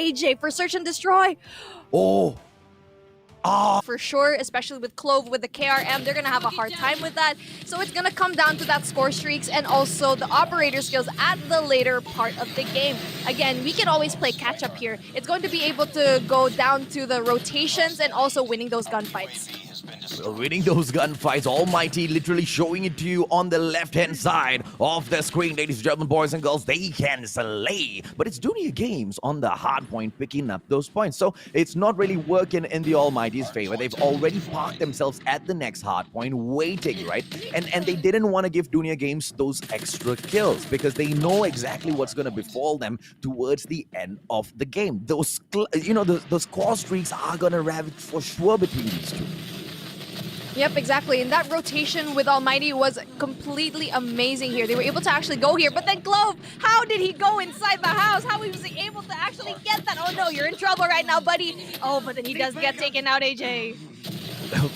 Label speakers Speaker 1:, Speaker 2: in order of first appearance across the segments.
Speaker 1: AJ for search and destroy.
Speaker 2: Oh.
Speaker 1: For sure, especially with Clove, with the KRM, they're gonna have a hard time with that. So it's gonna come down to that score streaks and also the operator skills at the later part of the game. Again, we can always play catch up here. It's going to be able to go down to the rotations and also winning those gunfights.
Speaker 2: Well, winning those gunfights, Almighty literally showing it to you on the left-hand side of the screen, ladies and gentlemen, boys and girls, they can slay. But it's Dunya Games on the hard point picking up those points. So it's not really working in the Almighty's favor. They've already parked themselves at the next hard point, waiting, right? And they didn't want to give Dunya Games those extra kills because they know exactly what's going to befall them towards the end of the game. Those, those score streaks are going to ravage for sure between these two.
Speaker 1: Yep, exactly. And that rotation with Almighty was completely amazing here. They were able to actually go here. But then Clove, how did he go inside the house? How was he able to actually get that? Oh no, you're in trouble right now, buddy. Oh, but then he does get taken out, AJ.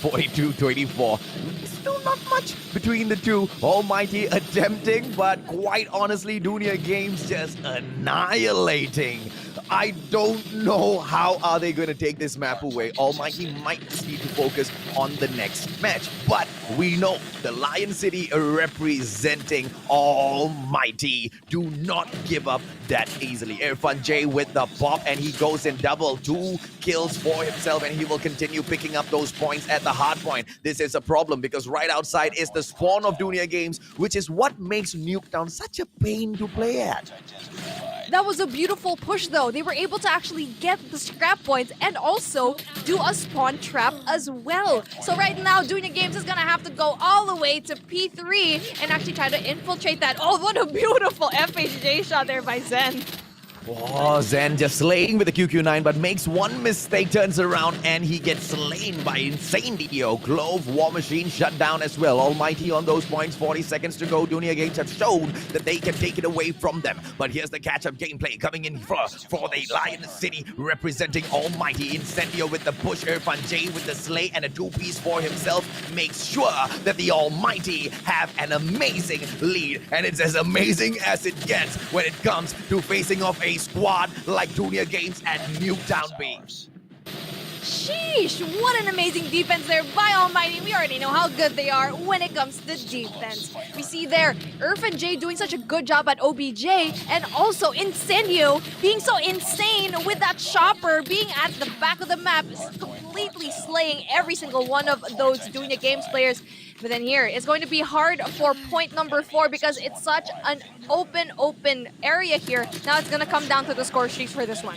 Speaker 2: 42-24. Still not much between the two. Almighty attempting, but quite honestly, Dunya Games just annihilating. I don't know how are they going to take this map away. Almighty might just need to focus on the next match. But we know the Lion City representing Almighty do not give up that easily. Irfan J with the pop, and he goes in double. 2 kills for himself, and he will continue picking up those points at the hard point. This is a problem because right outside is the spawn of Dunya Games, which is what makes Nuketown such a pain to play at.
Speaker 1: That was a beautiful push though. They were able to actually get the scrap points and also do a spawn trap as well. So right now, Dunya Games is gonna have to go all the way to P3 and actually try to infiltrate that. Oh, what a beautiful FHJ shot there by Zen.
Speaker 2: Oh, Zen just slaying with the QQ9, but makes one mistake, turns around, and he gets slain by Insane DO. Clove, War Machine shut down as well. Almighty on those points, 40 seconds to go. Dunya Games have shown that they can take it away from them. But here's the catch-up gameplay coming in for the Lion City, representing Almighty. Incendio with the push, Irfan J with the slay, and a 2-piece for himself makes sure that the Almighty have an amazing lead. And it's as amazing as it gets when it comes to facing off a squad like Dunya Games at Nuketown B.
Speaker 1: Sheesh, what an amazing defense there by Almighty. We already know how good they are when it comes to defense. We see there Irfan J doing such a good job at OBJ, and also Incendio being so insane with that chopper being at the back of the map, completely slaying every single one of those Dunya Games players. But then here, it's going to be hard for point number 4 because it's such an open area here. Now it's going to come down to the score streaks for this one.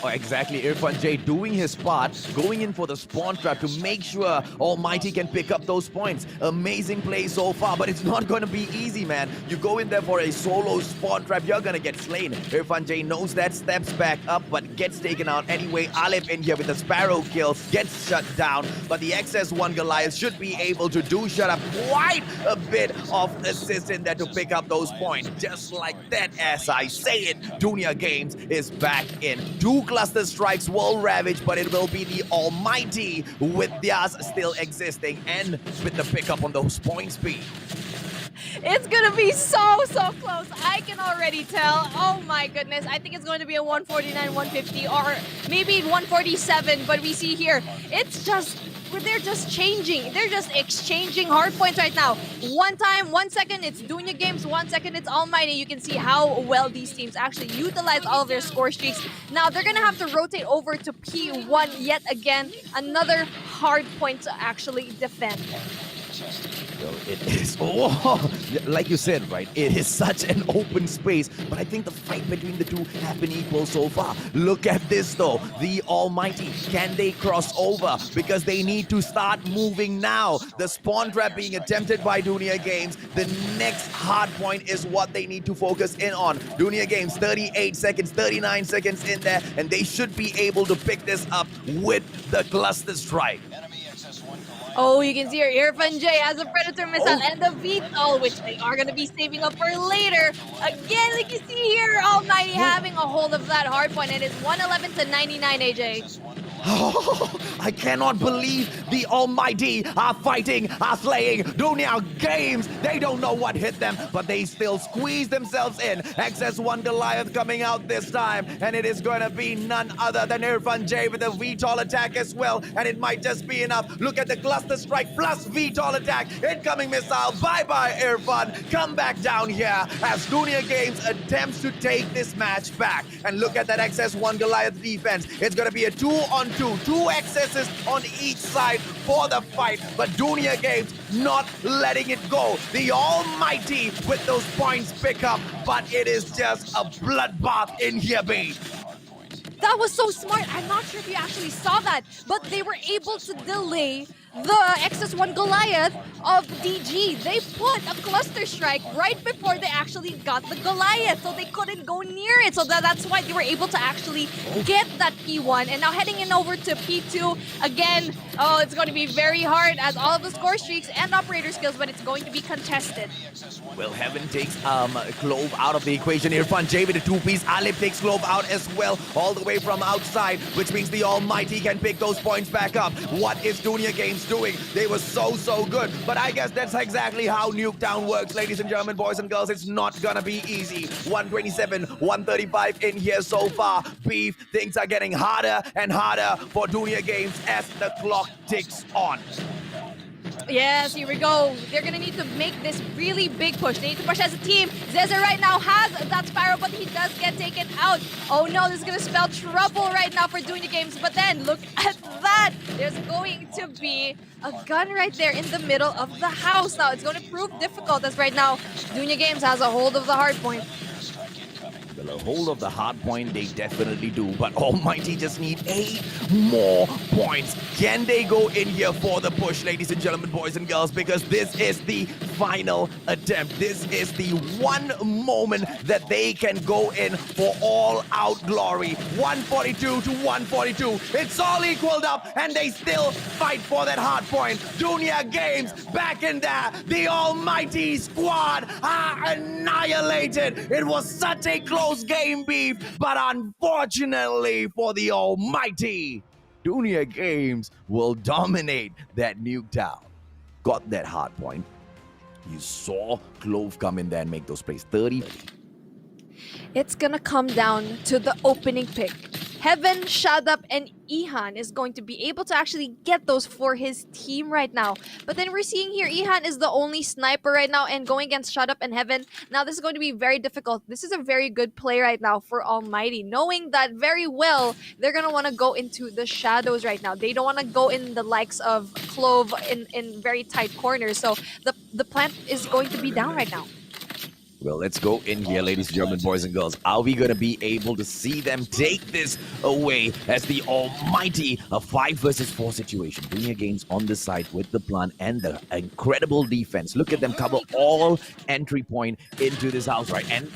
Speaker 2: Oh, exactly. Irfan J doing his part, going in for the spawn trap to make sure Almighty can pick up those points. Amazing play so far, but it's not going to be easy, man. You go in there for a solo spawn trap, you're going to get slain. Irfan J knows that, steps back up, but gets taken out anyway. Alep in here with the Sparrow kill, gets shut down, but the XS1 Goliath should be able to shut up quite a bit of assist in there to pick up those points. Just like that, as I say it, Dunya Games is back in. 2 cluster strikes will ravage, but it will be the Almighty with theirs still existing and with the pickup on those point speed.
Speaker 1: It's gonna be so close. I can already tell. Oh my goodness. I think it's going to be a 149, 150, or maybe 147. But we see here, it's just, they're just changing. They're just exchanging hard points right now. 1 time, 1 second, it's Dunya Games. 1 second, it's Almighty. You can see how well these teams actually utilize all of their score streaks. Now they're gonna have to rotate over to P1 yet again. Another hard point to actually defend.
Speaker 2: Well, it is, like you said, right, it is such an open space, but I think the fight between the two have been equal so far. Look at this though, the Almighty, can they cross over? Because they need to start moving now. The spawn trap being attempted by Dunya Games. The next hard point is what they need to focus in on. Dunya Games, 38 seconds, 39 seconds in there, and they should be able to pick this up with the cluster strike.
Speaker 1: Oh, you can see here, Irfan J has a Predator missile and the VTOL, which they are going to be saving up for later. Again, like you see here, Almighty having a hold of that hard point. It is 111 to 99, AJ.
Speaker 2: Oh, I cannot believe the Almighty are fighting, are slaying Dunya Games. They don't know what hit them, but they still squeeze themselves in. XS1 Goliath coming out this time, and it is going to be none other than Irfan J with a VTOL attack as well, and it might just be enough. Look at the cluster strike plus VTOL attack. Incoming missile. Bye-bye, Irfan. Come back down here as Dunya Games attempts to take this match back. And look at that XS1 Goliath defense. It's going to be a 2-on-2. Two excesses on each side for the fight, but Dunya Games not letting it go. The Almighty with those points pick up, but it is just a bloodbath in here, babe.
Speaker 1: That was so smart. I'm not sure if you actually saw that, but they were able to delay the XS1 Goliath of DG. They put a cluster strike right before they actually got the Goliath, so they couldn't go near it. So that's why they were able to actually get that P1. And now heading in over to P2 again. Oh, it's going to be very hard as all of the score streaks and operator skills, but it's going to be contested.
Speaker 2: Well, Heaven takes Clove out of the equation. Irfan J with a two-piece. Alip takes Clove out as well, all the way from outside, which means the Almighty can pick those points back up. What is Dunya Games doing? They were so good, but I guess that's exactly how Nuketown works, ladies and gentlemen, boys and girls. It's not gonna be easy. 127, 135 in here so far. Beef, things are getting harder and harder for Dunya Games as the clock ticks on.
Speaker 1: Yes, here we go. They're gonna need to make this really big push. They need to push as a team. Zeza right now has that Sparrow, but he does get taken out. Oh no, this is gonna spell trouble right now for Dunya Games. But then, look at that. There's going to be a gun right there in the middle of the house. Now, it's going to prove difficult as right now, Dunya Games has a hold of the hard point.
Speaker 2: Well, a hold of the hard point, they definitely do, but Almighty just need 8 more points. Can they go in here for the push, ladies and gentlemen, boys and girls? Because this is the final attempt. This is the one moment that they can go in for all-out glory. 142 to 142. It's all equaled up, and they still fight for that hard point. Dunya Games back in there. The Almighty squad are annihilated. It was such a close game, beef, but unfortunately for the Almighty, Dunya Games will dominate that Nuketown. Got that hard point. You saw Clove come in there and make those plays. 30.
Speaker 1: It's gonna come down to the opening pick. Heaven, Shadab, and Ihan is going to be able to actually get those for his team right now. But then we're seeing here, Ihan is the only sniper right now and going against Shadab and Heaven. Now this is going to be very difficult. This is a very good play right now for Almighty, knowing that very well they're going to want to go into the shadows right now. They don't want to go in the likes of Clove in very tight corners. So the plant is going to be down right now.
Speaker 2: Well, let's go in here, ladies and gentlemen, boys and girls. Are we going to be able to see them take this away as the Almighty, a 5 versus 4 situation? Dunya Games on the side with the plan and the incredible defense. Look at them cover all entry point into this house, right? And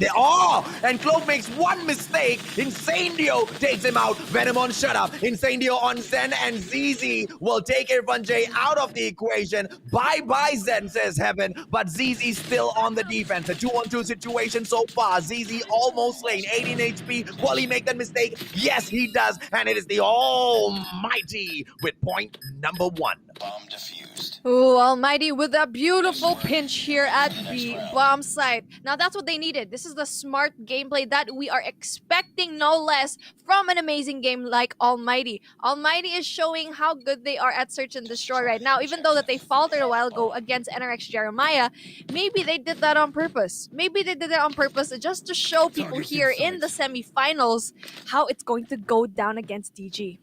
Speaker 2: and Clove makes one mistake. Incendio takes him out. Venom on shut up. Incendio on Zen, and ZZ will take Irfan J out of the equation. Bye-bye, Zen, says Heaven. But ZZ still on the defense. A 2-on-2 situation so far. ZZ almost slain. 18 HP. Will he make that mistake? Yes, he does. And it is the Almighty with point number 1.
Speaker 3: Bomb defused.
Speaker 1: Ooh, Almighty with a beautiful pinch here at the bomb site. Now that's what they needed. This is the smart gameplay that we are expecting, no less, from an amazing game like Almighty. Almighty is showing how good they are at search and destroy right now. Even though that they faltered a while ago against NRX Jeremiah, maybe they did that on purpose. Maybe they did that on purpose just to show people here in the semifinals how it's going to go down against DG.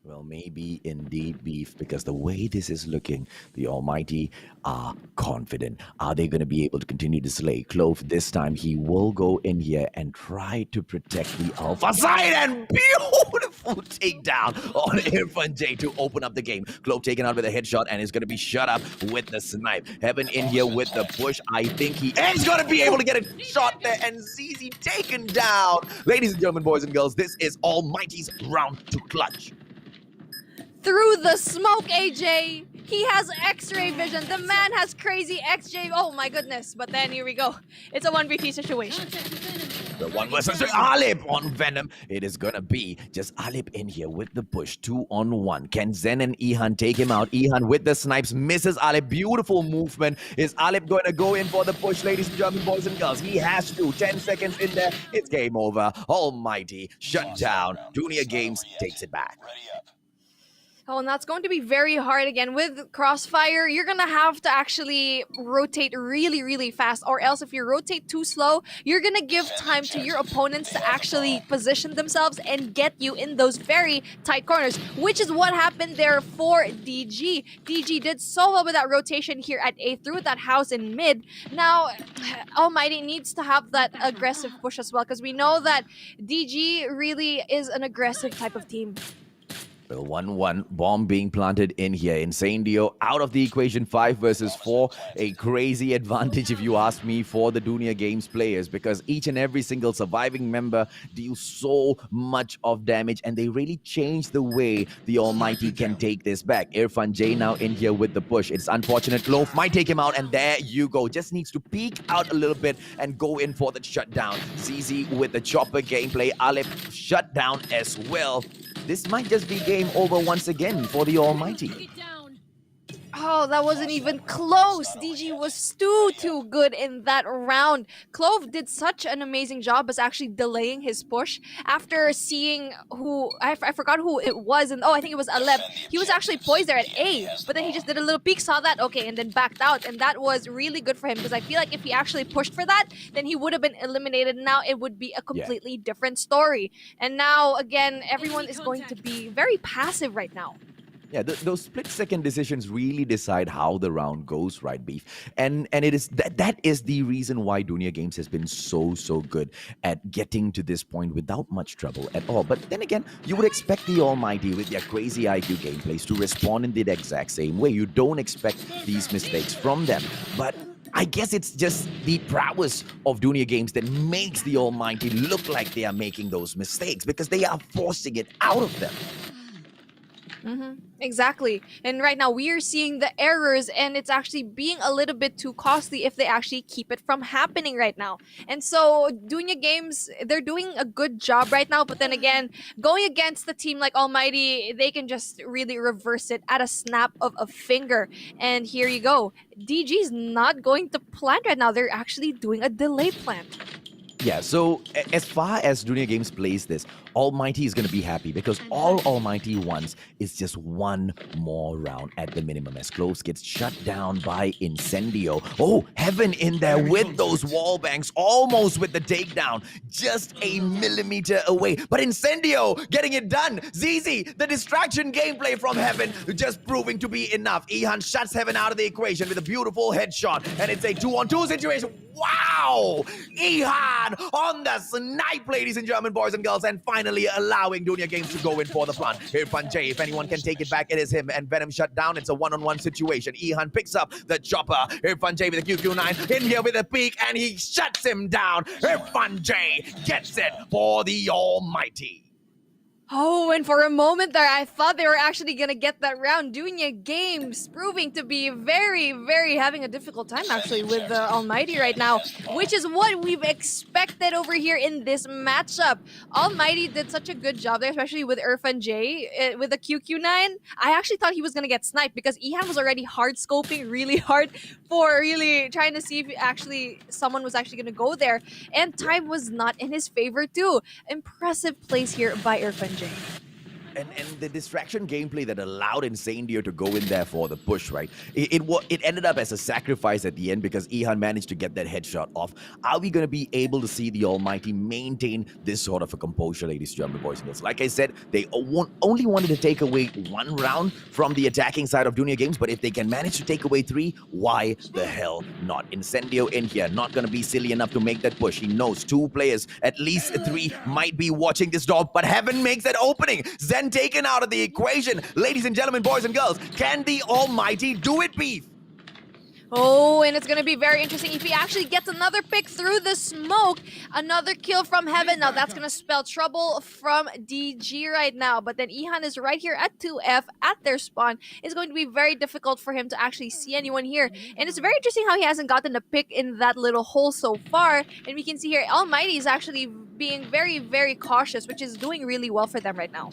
Speaker 2: Well, maybe indeed, Beef, because the way this is looking, the Almighty are confident. Are they going to be able to continue to slay Clove? This time, he will go in here and try to protect the Alpha side, and beautiful takedown on Irfan J to open up the game. Clove taken out with a headshot and is going to be shut up with the snipe. Heaven in here with the push. I think he is going to be able to get a shot there, and ZZ taken down. Ladies and gentlemen, boys and girls, this is Almighty's round to clutch.
Speaker 1: Through the smoke, AJ. He has X-ray vision. The man has crazy XJ. Oh my goodness. But then here we go. It's a 1v3 situation.
Speaker 2: The one versus Alip on Venom. It is gonna be just Alip in here with the push, 2-on-1. Can Zen and Ihan take him out? Ihan with the snipes misses Alip. Beautiful movement. Is Alip going to go in for the push, ladies and gentlemen, boys and girls? He has to. 10 seconds in there. It's game over. Almighty shut down. Dunya Games takes it back.
Speaker 1: Oh, and that's going to be very hard again. With Crossfire, you're going to have to actually rotate really, really fast. Or else if you rotate too slow, you're going to give time to your opponents to actually position themselves and get you in those very tight corners, which is what happened there for DG. DG did so well with that rotation here at A through that house in mid. Now, Almighty needs to have that aggressive push as well, because we know that DG really is an aggressive type of team.
Speaker 2: Well, 1-1, bomb being planted in here. Incendio out of the equation, 5 versus 4. A crazy advantage, if you ask me, for the Dunya Games players, because each and every single surviving member deals so much of damage, and they really change the way the Almighty can take this back. Irfan J now in here with the push. It's unfortunate. Clove might take him out, and there you go. Just needs to peek out a little bit and go in for the shutdown. ZZ with the chopper gameplay. Alip shut down as well. This might just be game over once again for the Almighty.
Speaker 1: Oh, that wasn't even close. DG was too good in that round. Clove did such an amazing job as actually delaying his push after seeing who, I forgot who it was, and oh, I think it was Alep. He was actually poised there at A, but then he just did a little peek, saw that, okay, and then backed out, and that was really good for him, because I feel like if he actually pushed for that, then he would have been eliminated. Now it would be a completely different story. And now, again, everyone is going to be very passive right now.
Speaker 2: Yeah, those split-second decisions really decide how the round goes, right, Beef? And it is that is the reason why Dunya Games has been so good at getting to this point without much trouble at all. But then again, you would expect the Almighty with their crazy IQ gameplays to respond in the exact same way. You don't expect these mistakes from them. But I guess it's just the prowess of Dunya Games that makes the Almighty look like they are making those mistakes, because they are forcing it out of them.
Speaker 1: Exactly. And right now we are seeing the errors, and it's actually being a little bit too costly if they actually keep it from happening right now. And so Dunya Games, they're doing a good job right now, but then again, going against the team like Almighty, they can just really reverse it at a snap of a finger. And here you go. DG's not going to plant right now. They're actually doing a delay plant.
Speaker 2: Yeah, so as far as Dunya Games plays this, Almighty is going to be happy, because all Almighty wants is just one more round at the minimum, as Clove gets shut down by Incendio. Oh, Heaven in there with those wall banks, almost with the takedown, just a millimeter away. But Incendio getting it done. ZZ, the distraction gameplay from Heaven, just proving to be enough. Ihan shuts Heaven out of the equation with a beautiful headshot, and it's a 2-on-2 situation. Wow! Ihan on the snipe, ladies and gentlemen, boys and girls, and finally allowing Dunya Games to go in for the plant. Irfan J, if anyone can take it back, it is him, and Venom shut down. It's a one-on-one situation. Ihan picks up the chopper. Irfan J with a QQ9 in here with a peek, and he shuts him down. Irfan J gets it for the Almighty.
Speaker 1: Oh, and for a moment there, I thought they were actually going to get that round. Dunya Games proving to be very having a difficult time actually with the Almighty right now, which is what we've expected over here in this matchup. Almighty did such a good job there, especially with Irfan J with the QQ9. I actually thought he was going to get sniped, because Ihan was already hard scoping really hard for really trying to see if someone was actually going to go there. And time was not in his favor too. Impressive plays here by Irfan J.
Speaker 2: And the distraction gameplay that allowed Incendio to go in there for the push, right? It ended up as a sacrifice at the end, because Ihan managed to get that headshot off. Are we going to be able to see the Almighty maintain this sort of a composure, ladies and gentlemen, boys and girls? Like I said, they only wanted to take away one round from the attacking side of Dunya Games, but if they can manage to take away 3, why the hell not? Incendio in here, not going to be silly enough to make that push. He knows 2 players, at least 3, might be watching this door, but Heaven makes that opening. Zen taken out of the equation. Ladies and gentlemen, boys and girls, can the Almighty do it, Beef?
Speaker 1: Oh, and it's going to be very interesting if he actually gets another pick through the smoke. Another kill from Heaven. Now, that's going to spell trouble from DG right now. But then Ihan is right here at 2F at their spawn. It's going to be very difficult for him to actually see anyone here. And it's very interesting how he hasn't gotten a pick in that little hole so far. And we can see here, Almighty is actually being very, very cautious, which is doing really well for them right now.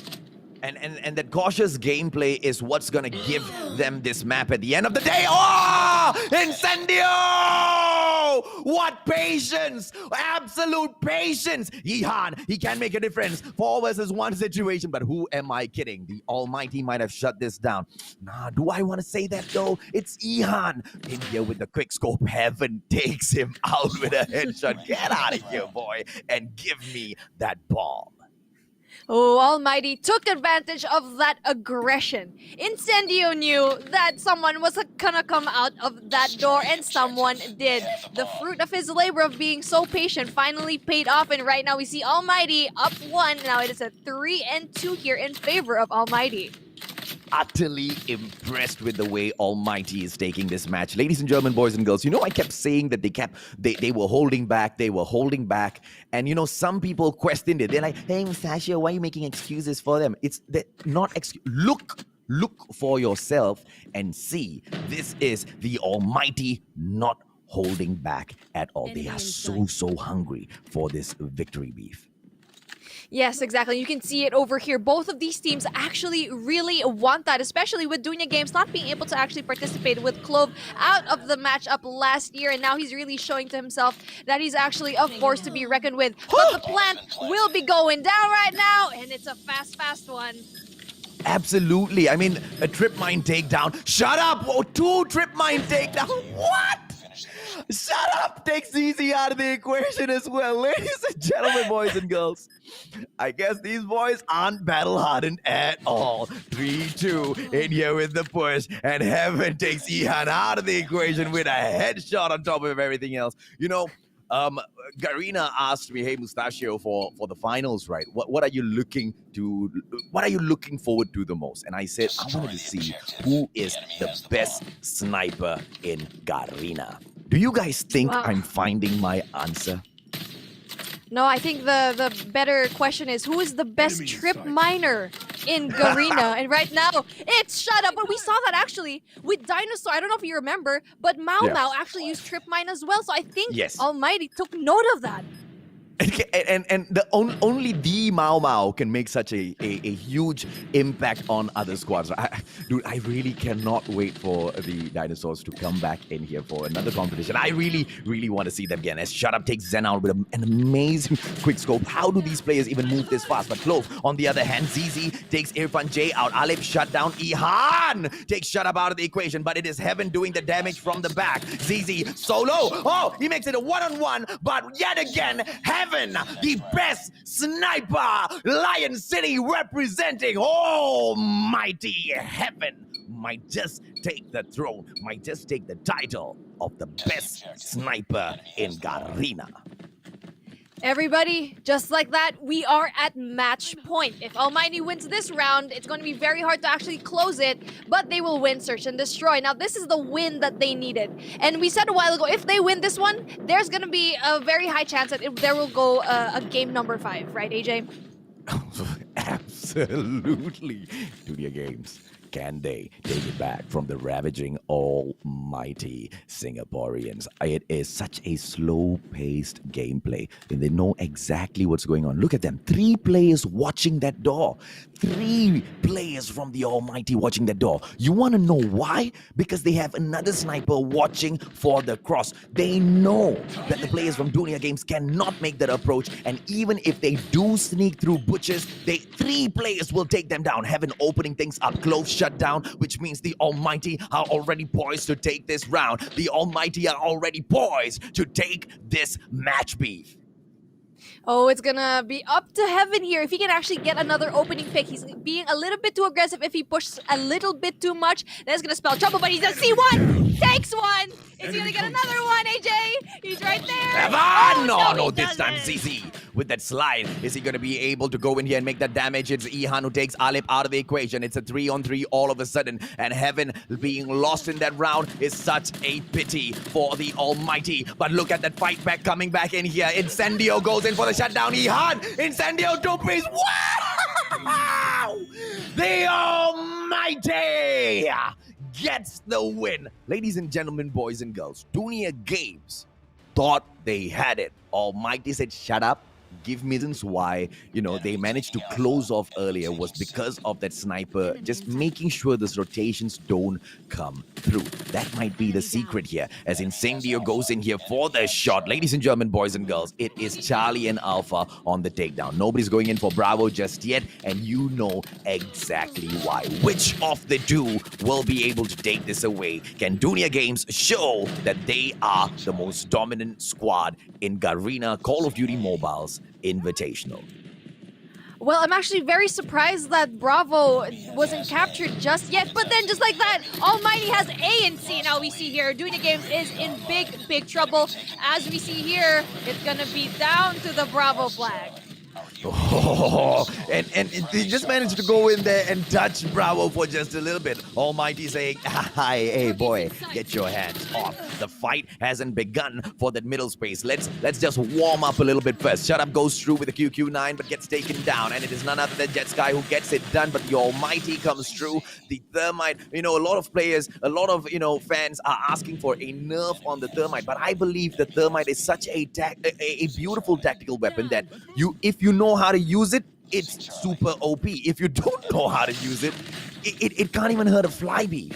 Speaker 2: And that cautious gameplay is what's gonna give them this map at the end of the day. Oh! Incendio! What patience! Absolute patience! Ihan, he can make a difference. 4 versus 1 situation, but who am I kidding? The Almighty might have shut this down. Nah, do I want to say that though? It's Ihan. In here with the quick scope. Heaven takes him out with a headshot. Get out of here, boy, and give me that bomb.
Speaker 1: Oh, Almighty took advantage of that aggression. Incendio knew that someone was gonna come out of that door, and someone did. The fruit of his labor of being so patient finally paid off, and right now we see Almighty up 1. Now it is a 3-2 here in favor of Almighty.
Speaker 2: Utterly impressed with the way Almighty is taking this match. Ladies and gentlemen, boys and girls, you know, I kept saying that they were holding back, and you know, some people questioned it. They're like, hey, Mustachio, why are you making excuses for them? It's not look for yourself and see. This is the Almighty not holding back at all. They are so hungry for this victory beef.
Speaker 1: Yes, exactly. You can see it over here. Both of these teams actually really want that, especially with Dunya Games not being able to actually participate with Clove out of the matchup last year. And now he's really showing to himself that he's actually a force to be reckoned with. But the plant will be going down right now, and it's a fast one.
Speaker 2: Absolutely. I mean, a trip mine takedown. Shut up! Oh, 2 trip mine takedown. What? Shut up! Takes ZZ out of the equation as well. Ladies and gentlemen, boys and girls, I guess these boys aren't battle hardened at all. 3-2 in here with the push, and Heaven takes Ihan out of the equation with a headshot on top of everything else. You know, Garena asked me, hey, Mustachio, for the finals, right? What are you looking forward to the most? And I said, I wanted to see who is the best sniper in Garena. Do you guys think I'm finding my answer?
Speaker 1: No, I think the better question is, who is the best trip miner in Garena? And right now, it's Shut Up. But we saw that actually with Dinosaur. I don't know if you remember, but Mao actually used trip mine as well. So I think Almighty took note of that.
Speaker 2: And only the Mao can make such a huge impact on other squads. Dude, I really cannot wait for the Dinosaurs to come back in here for another competition. I really want to see them again. As Shut Up takes Zen out with an amazing quick scope. How do these players even move this fast? But Clove, on the other hand, ZZ takes Irfan J out. Alip shut down. Ihan takes Shut Up out of the equation, but it is Heaven doing the damage from the back. ZZ solo. Oh, he makes it a 1-on-1, but yet again, Heaven, the best sniper, Lion City representing Almighty Heaven, might just take the throne, might just take the title of the best sniper in Garena.
Speaker 1: Everybody, just like that, we are at match point. If Almighty wins this round, it's going to be very hard to actually close it, but they will win Search and Destroy. Now, this is the win that they needed. And we said a while ago, if they win this one, there's going to be a very high chance that there will go a game number 5, right, AJ?
Speaker 2: Absolutely. Dunya Games. Can they take it back from the ravaging Almighty Singaporeans? It is such a slow-paced gameplay, and they know exactly what's going on. Look at them. 3 players watching that door. 3 players from the Almighty watching that door. You want to know why? Because they have another sniper watching for the cross. They know that the players from Dunya Games cannot make that approach, and even if they do sneak through butchers, 3 players will take them down. Heaven opening things up. Clove shut down, which means the Almighty are already poised to take this round. The Almighty are already poised to take this match beef.
Speaker 1: Oh, it's gonna be up to Heaven here. If he can actually get another opening pick, he's being a little bit too aggressive. If he pushes a little bit too much, that's gonna spell trouble, but he's gonna see one! Takes one! Is he gonna get another one, AJ? He's right there!
Speaker 2: No, this time ZZ with that slide. Is he going to be able to go in here and make that damage? It's Ihan who takes Alip out of the equation. It's a 3-on-3 all of a sudden, and Heaven being lost in that round is such a pity for the Almighty. But look at that fight back coming back in here. Incendio goes in for the shutdown. Ihan, Incendio 2-piece. Wow! The Almighty gets the win. Ladies and gentlemen, boys and girls, Dunya Games thought they had it. Almighty said, shut up. Give me reasons why, they managed to close off earlier was because of that sniper, just making sure those rotations don't come through. That might be the secret here, as Incendio goes in here for the shot. Ladies and gentlemen, boys and girls, it is Charlie and Alpha on the takedown. Nobody's going in for Bravo just yet, and you know exactly why. Which of the two will be able to take this away? Can Dunya Games show that they are the most dominant squad in Garena Call of Duty Mobile's Invitational?
Speaker 1: Well, I'm actually very surprised that Bravo wasn't captured just yet, but then just like that, Almighty has A and C. Now we see here, Dunya Games is in big trouble. As we see here, it's gonna be down to the Bravo flag.
Speaker 2: Oh, and they just managed to go in there and touch Bravo for just a little bit. Almighty saying, hey boy, get your hands off. The fight hasn't begun for that middle space. Let's just warm up a little bit first. Shut Up goes through with the QQ9 but gets taken down, and it is none other than Jetsky who gets it done, but the Almighty comes through. The Thermite, a lot of players, a lot of fans are asking for a nerf on the Thermite, but I believe the Thermite is such a beautiful tactical weapon that if you know how to use it, it's super OP. If you don't know how to use it, it can't even hurt a flyby.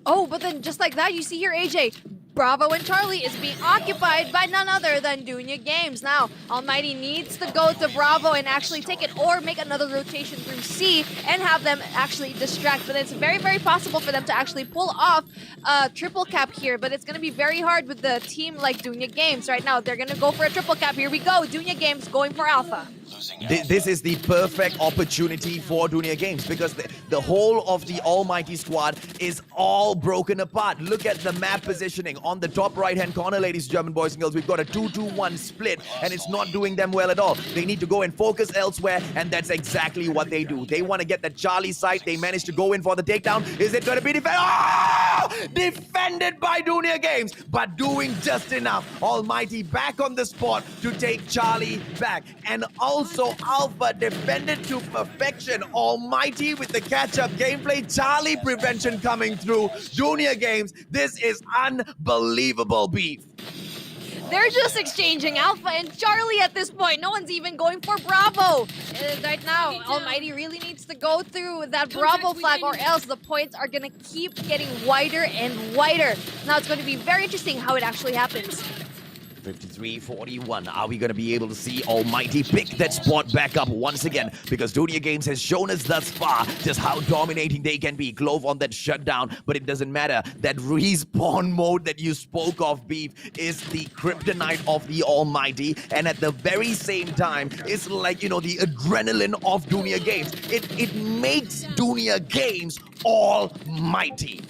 Speaker 1: Oh, but then just like that, you see here, AJ, Bravo and Charlie is being occupied by none other than Dunya Games. Now, Almighty needs to go to Bravo and actually take it, or make another rotation through C and have them actually distract. But it's very possible for them to actually pull off a triple cap here. But it's going to be very hard with the team like Dunya Games right now. They're going to go for a triple cap. Here we go. Dunya Games going for Alpha.
Speaker 2: This is the perfect opportunity for Dunya Games, because the whole of the Almighty squad is all broken apart. Look at the map positioning. On the top right-hand corner, ladies and gentlemen, boys and girls, we've got a 2-2-1 split, and it's not doing them well at all. They need to go and focus elsewhere, and that's exactly what they do. They want to get the Charlie site. They managed to go in for the takedown. Is it going to be defended by Dunya Games, but doing just enough. Almighty back on the spot to take Charlie back, and also Alpha defended to perfection. Almighty with the catch-up gameplay. Charlie prevention coming through. Dunya Games, this is unbelievable beef.
Speaker 1: They're just exchanging Alpha and Charlie at this point. No one's even going for Bravo. Right now, Almighty really needs to go through that Bravo flag, or else the points are going to keep getting wider and wider. Now it's going to be very interesting how it actually happens.
Speaker 2: 53-41. Are we going to be able to see Almighty pick that spot back up once again? Because Dunya Games has shown us thus far just how dominating they can be. Clove on that shutdown, but it doesn't matter. That respawn mode that you spoke of, Beef, is the kryptonite of the Almighty, and at the very same time, it's like, the adrenaline of Dunya Games. It makes Dunya Games almighty.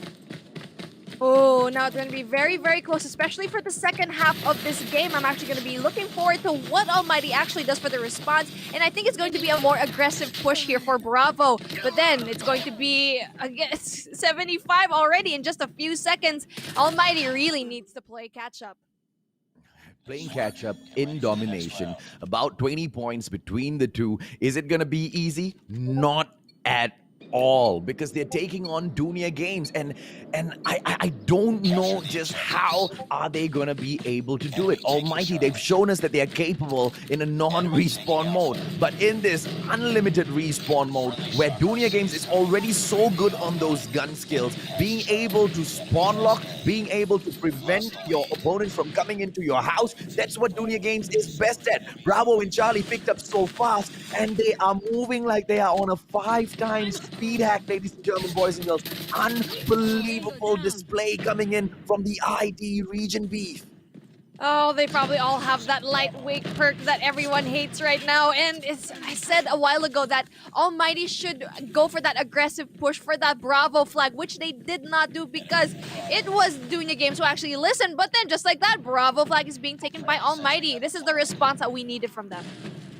Speaker 1: Oh, now it's going to be very close, especially for the second half of this game. I'm actually going to be looking forward to what Almighty actually does for the response, and I think it's going to be a more aggressive push here for Bravo. But then it's going to be, I guess, 75 already in just a few seconds. Almighty really needs to play catch-up.
Speaker 2: Playing catch-up in domination, about 20 points between the two. Is it going to be easy? Not at all, because they're taking on Dunya Games, and I don't know just how are they gonna be able to do it. Almighty, they've shown us that they are capable in a non-respawn mode, but in this unlimited respawn mode where Dunya Games is already so good on those gun skills, being able to spawn lock, being able to prevent your opponents from coming into your house, that's what Dunya Games is best at. Bravo and Charlie picked up so fast, and they are moving like they are on a 5x speed hack, ladies and gentlemen, boys and girls. Unbelievable display coming in from the ID region, Beef.
Speaker 1: Oh, they probably all have that lightweight perk that everyone hates right now. And I said a while ago that Almighty should go for that aggressive push for that Bravo flag, which they did not do because it was Dunya Games who actually listened. But then just like that, Bravo flag is being taken by Almighty. This is the response that we needed from them.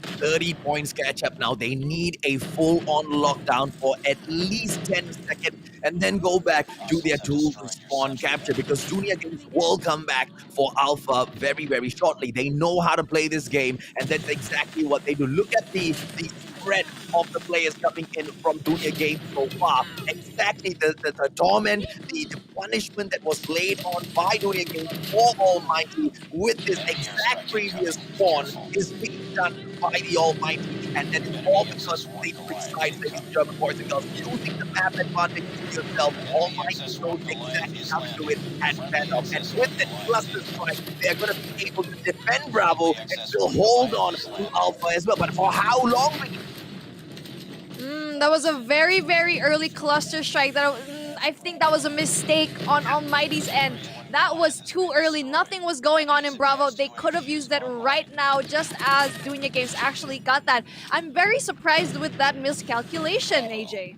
Speaker 2: 30 points catch up now. They need a full-on lockdown for at least 10 seconds and then go back to their duel to spawn capture because Dunya Games will come back for Alpha very, very shortly. They know how to play this game, and that's exactly what they do. Look at the spread of the players coming in from Dunya Games so far. Exactly the torment, the punishment that was laid on by Dunya Games for Almighty with this exact previous spawn is being done by the Almighty, and that is all because they precise, ladies and German boys and girls, using the map advantage to yourself. Almighty knows exactly how to do it and stand up. And with the cluster strike, they're going to be able to defend Bravo and still hold on to Alpha as well. But for how long?
Speaker 1: That was a very, very early cluster strike. I think that was a mistake on Almighty's end. That was too early. Nothing was going on in Bravo. They could have used that right now, just as Dunya Games actually got that. I'm very surprised with that miscalculation, AJ.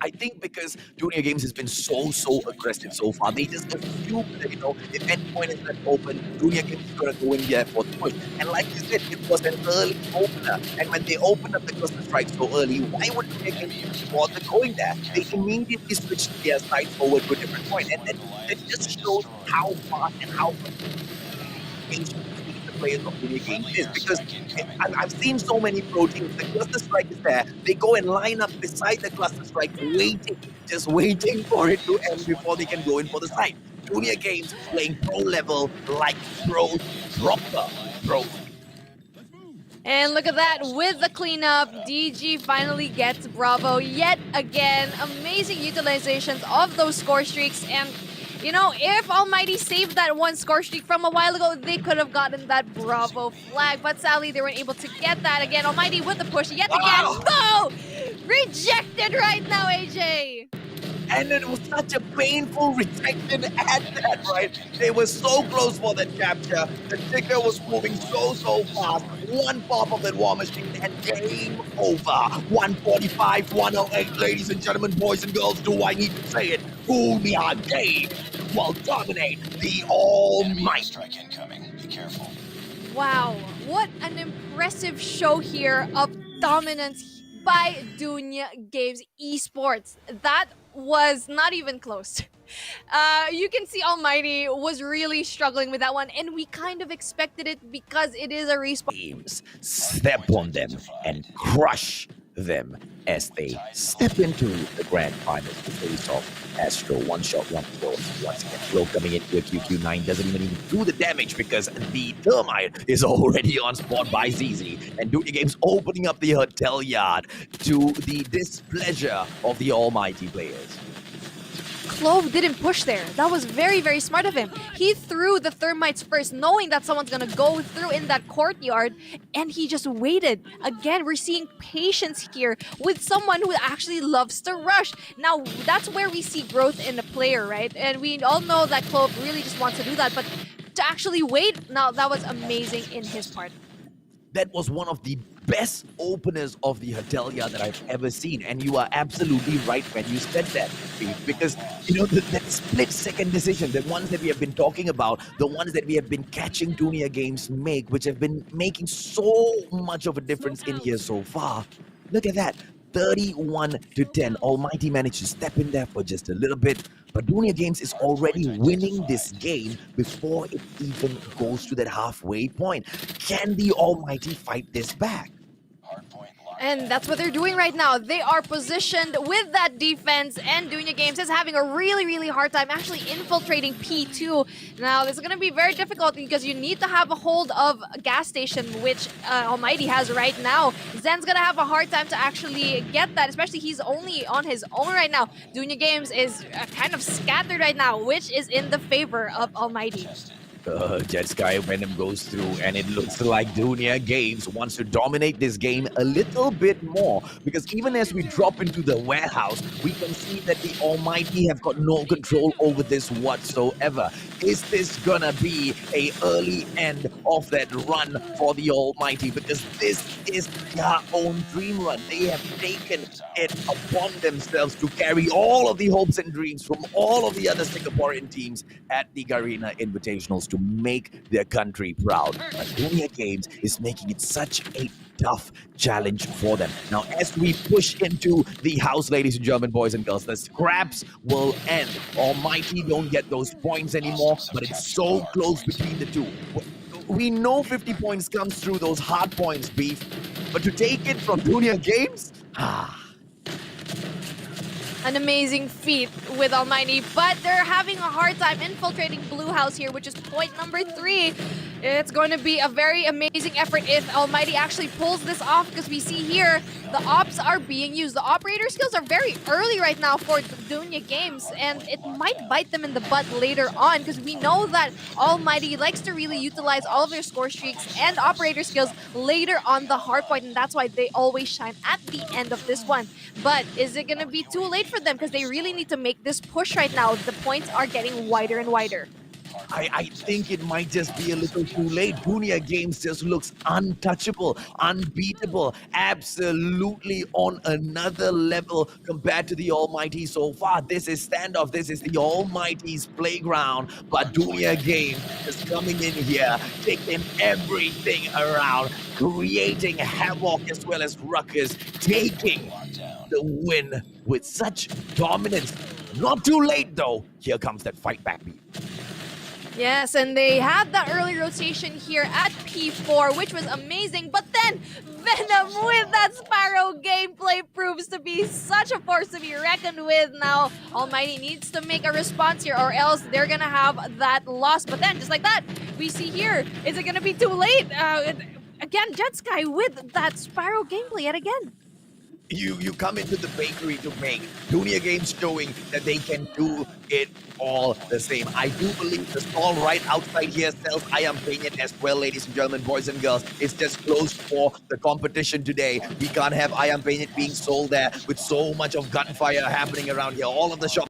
Speaker 2: I think because Dunia Games has been so aggressive so far, they just assume that, if any point is left open, Dunia Games is going to go in there for the push. And like you said, it was an early opener. And when they opened up the cluster strike so early, why would Dunia Games bother going there? They immediately switched their side forward to a different point. And that just shows how fast and how players of Dunia Games is, because I've seen so many pro teams. The cluster strike is there. They go and line up beside the cluster strike, just waiting for it to end before they can go in for the site. Dunia Games playing pro level like pros, proper pros.
Speaker 1: And look at that, with the cleanup, DG finally gets Bravo yet again. Amazing utilizations of those score streaks, and if Almighty saved that one score streak from a while ago, they could have gotten that Bravo flag. But sadly, they weren't able to get that again. Almighty with the push yet again. No! Rejected right now, AJ.
Speaker 2: And it was such a painful rejection at that, right? They were so close for that capture. The ticker was moving so fast. One pop of that war machine and game over. 145, 108, ladies and gentlemen, boys and girls, do I need to say it? Dunia Games will dominate the Almighty.
Speaker 3: Strike incoming. Be careful.
Speaker 1: Wow, what an impressive show here of dominance by Dunya Games Esports. That was not even close. You can see Almighty was really struggling with that one, and we kind of expected it because it is a respawn.
Speaker 2: Games step on them and crush them as they step into the grand finals to face off Astro. One shot, one kill. Once again, Clove coming into a QQ9 doesn't even do the damage because the Thermite is already on spot by ZZ. And Dunia Games opening up the hotel yard to the displeasure of the Almighty players.
Speaker 1: Clove didn't push there. That was very, very smart of him. He threw the thermites first, knowing that someone's gonna go through in that courtyard, and he just waited. Again, we're seeing patience here with someone who actually loves to rush. Now, that's where we see growth in the player, right? And we all know that Clove really just wants to do that, but to actually wait, now that was amazing in his part.
Speaker 2: That was one of the best openers of the Hotelier that I've ever seen, and you are absolutely right when you said that, because that split-second decision, the ones that we have been talking about, the ones that we have been catching Dunia Games make, which have been making so much of a difference in here so far. Look at that, 31-10. Almighty managed to step in there for just a little bit, but Dunia Games is already winning this game before it even goes to that halfway point. Can the Almighty fight this back?
Speaker 1: And that's what they're doing right now. They are positioned with that defense, and Dunya Games is having a really, really hard time actually infiltrating P2. Now, this is going to be very difficult because you need to have a hold of a gas station, which Almighty has right now. Zen's going to have a hard time to actually get that, especially he's only on his own right now. Dunya Games is kind of scattered right now, which is in the favor of Almighty.
Speaker 2: Jet Sky Venom goes through, and it looks like Dunya Games wants to dominate this game a little bit more, because even as we drop into the warehouse, we can see that the Almighty have got no control over this whatsoever. Is this gonna be a early end of that run for the Almighty? Because this is their own dream run. They have taken it upon themselves to carry all of the hopes and dreams from all of the other Singaporean teams at the Garena Invitationals to make their country proud. But Dunya Games is making it such a tough challenge for them. Now, as we push into the house, ladies and gentlemen, boys and girls, the scraps will end. Almighty don't get those points anymore, but it's so close between the two. We know 50 points comes through those hard points, Beef, but to take it from Dunya Games,
Speaker 1: an amazing feat with Almighty, but they're having a hard time infiltrating Blue House here, which is point number 3. It's going to be a very amazing effort if Almighty actually pulls this off, because we see here the ops are being used. The operator skills are very early right now for Dunya Games, and it might bite them in the butt later on, because we know that Almighty likes to really utilize all of their score streaks and operator skills later on the hardpoint, and that's why they always shine at the end of this one. But is it going to be too late for them? Because they really need to make this push right now. The points are getting wider and wider.
Speaker 2: I think it might just be a little too late. Dunya Games just looks untouchable, unbeatable, absolutely on another level compared to the Almighty so far. This is standoff. This is the Almighty's playground. But Dunya Games is coming in here, taking everything around, creating havoc as well as ruckus, taking the win with such dominance. Not too late though. Here comes that fight back beat.
Speaker 1: Yes, and they had that early rotation here at P4, which was amazing, but then Venom with that Sparrow gameplay proves to be such a force to be reckoned with. Now, Almighty needs to make a response here, or else they're gonna have that loss. But then, just like that, we see here, is it gonna be too late? Again, Jet Sky with that Sparrow gameplay yet again.
Speaker 2: You come into the bakery to make. Dunya Games showing that they can do it all the same. I do believe the stall right outside here sells Ayam Penyet as well, ladies and gentlemen, boys and girls. It's just closed for the competition today. We can't have Ayam Penyet being sold there with so much of gunfire happening around here. All of the shops.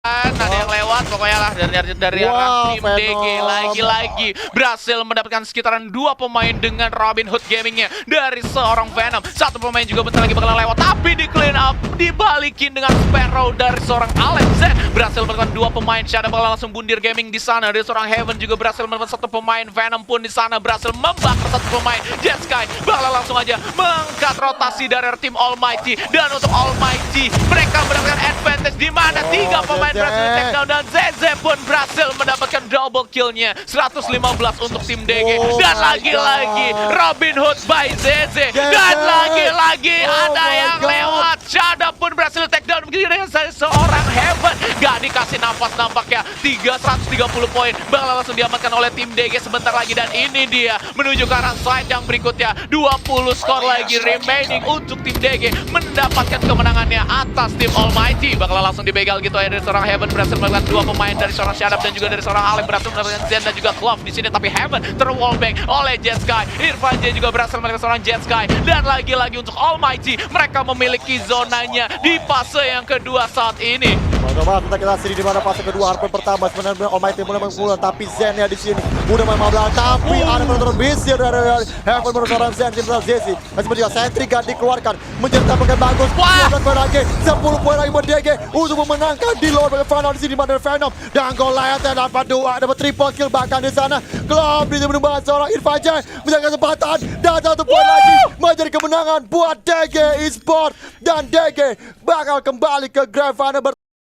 Speaker 4: Ada yang lewat pokoknya lah dari tim DG lagi-lagi berhasil mendapatkan sekitaran 2 pemain dengan Robin Hood Gamingnya dari seorang Venom. 1 pemain juga bentar lagi bakalan lewat, tapi di clean up dibalikin dengan Sparrow dari seorang Alex. Z berhasil mendapatkan 2 pemain. Shadow bakal langsung bundir gaming di sana. Dari seorang Heaven juga berhasil mendapatkan 1 pemain. Venom pun di sana berhasil membakar 1 pemain. Jet Sky bakal langsung aja mengangkat rotasi dari tim Almighty, dan untuk Almighty mereka mendapatkan advantage di mana 3 pemain berhasil take down, dan ZZ pun berhasil mendapatkan double kill-nya. 115 untuk tim DG, dan lagi-lagi Robin Hood by ZZ, dan lagi-lagi ada yang lewat. Shadow pun berhasil take down dengan seorang Heaven. Gak dikasih nafas nampaknya. 130 poin bakal langsung diamankan oleh tim DG sebentar lagi, dan ini dia menuju ke arah side yang berikutnya. 20 skor lagi remaining untuk tim DG mendapatkan kemenangannya atas tim Almighty. Bakal langsung dibegal gitu ya dari seorang Heaven, berhasil melakukan 2 pemain dari seorang Shadow dan juga dari seorang Alex, berhasil mendapatkan Zen dan juga Clove di sini, tapi Heaven terwallbang oleh Jet Sky. Irfan J juga berhasil melakukan seorang Jet Sky, dan lagi-lagi untuk Almighty mereka memiliki zonanya di fase yang kedua saat ini.
Speaker 5: Teman-teman, kita lihat di mana fase kedua hardpoint pertama sebenarnya Almighty mulai mengulang, tapi Zen ya di sini udah memang belakang, tapi ada penonton bisir dari Heaven menurut seorang Zen di belakang Zesi. Masih juga sentry guard dikeluarkan menjadi tampakan bagus. 9 poin lagi, 10 poin lagi buat DG untuk memenangkan di luar bagi Venom di sini di mana Venom, dan Goliath dapat 2, dapat triple kill bahkan di sana. Clove di menembak seorang Irfan J menjaga kesempatan, dan 1 poin lagi menjadi kemenangan buat DG Esports, dan DG bakal kembali ke Grand Final